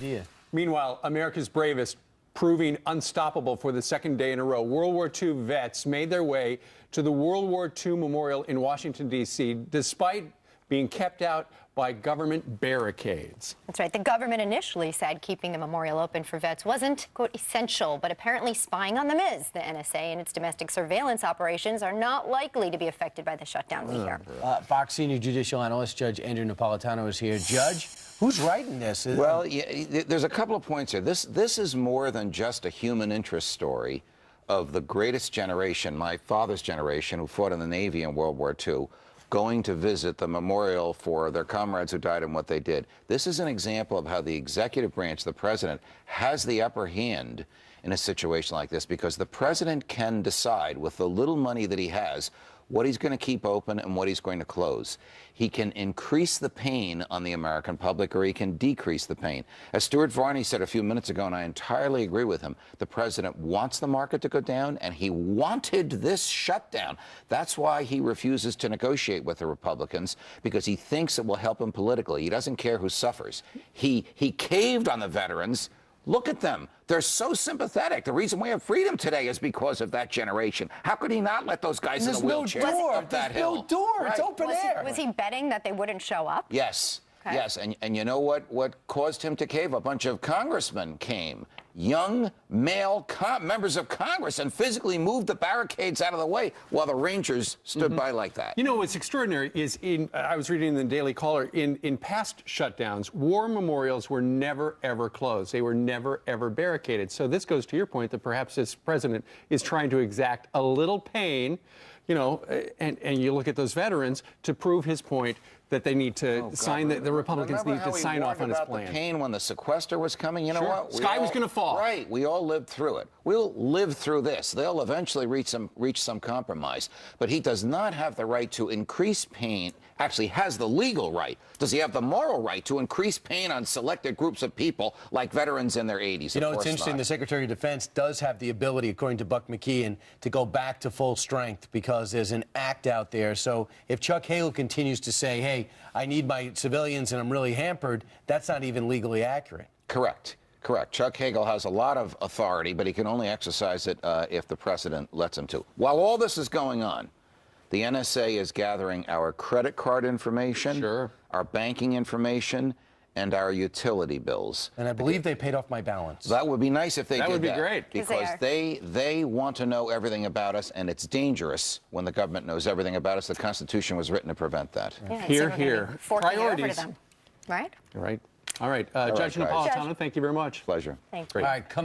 idea. Meanwhile, America's bravest proving unstoppable for the second day in a row. World War II vets made their way to the World War II Memorial in Washington, D.C., despite being kept out by government barricades. That's right. The government initially said keeping the memorial open for vets wasn't, quote, essential, but apparently spying on them is. The NSA and its domestic surveillance operations are not likely to be affected by the shutdown we hear. Fox senior judicial analyst Judge Andrew Napolitano is here. Judge, who's writing this? Well, there's a couple of points here. This is more than just a human interest story of the greatest generation, my father's generation, who fought in the Navy in World War II, going to visit the memorial for their comrades who died in what they did. This is an example of how the executive branch, the president, has the upper hand in a situation like this, because the president can decide with the little money that he has what he's going to keep open and what he's going to close. He can increase the pain on the American public, or he can decrease the pain. As Stuart Varney said a few minutes ago, and I entirely agree with him, the president wants the market to go down, and he wanted this shutdown. That's why he refuses to negotiate with the Republicans, because he thinks it will help him politically. He doesn't care who suffers. He caved on the veterans. Look at them. They're so sympathetic. The reason we have freedom today is because of that generation. How could he not let those guys in the wheelchair up that hill? No door. It's open air. Was he betting that they wouldn't show up? Yes. Okay. Yes, and you know what caused him to cave? A bunch of congressmen came, young male members of Congress, and physically moved the barricades out of the way while the Rangers stood by like that. You know what's extraordinary is, I was reading in the Daily Caller, in past shutdowns, war memorials were never, ever closed. They were never, ever barricaded. So this goes to your point that perhaps this president is trying to exact a little pain, you know, and you look at those veterans to prove his point that they need to sign, the Republicans need to sign off on his plan. The pain when the sequester was coming, you know what? Sky was going to fall. Right, we all lived through it. We'll live through this. They'll eventually reach some compromise. But he does not have the right to increase pain. Actually, has the legal right. Does he have the moral right to increase pain on selected groups of people like veterans in their 80s? You know, it's interesting. The Secretary of Defense does have the ability, according to Buck McKeon, to go back to full strength because there's an act out there. So if Chuck Hagel continues to say, hey, I need my civilians and I'm really hampered, that's not even legally accurate. Correct. Correct. Chuck Hagel has a lot of authority, but he can only exercise it if the president lets him to. While all this is going on, the NSA is gathering our credit card information, our banking information, and our utility bills. And I believe they paid off my balance. That would be nice if they did that. That would be great. Because they want to know everything about us, and it's dangerous when the government knows everything about us. The Constitution was written to prevent that. Yeah, Here. Priorities. Right? Right. All right. Judge Napolitano, thank you very much. Pleasure. Thank you. Great. All right, come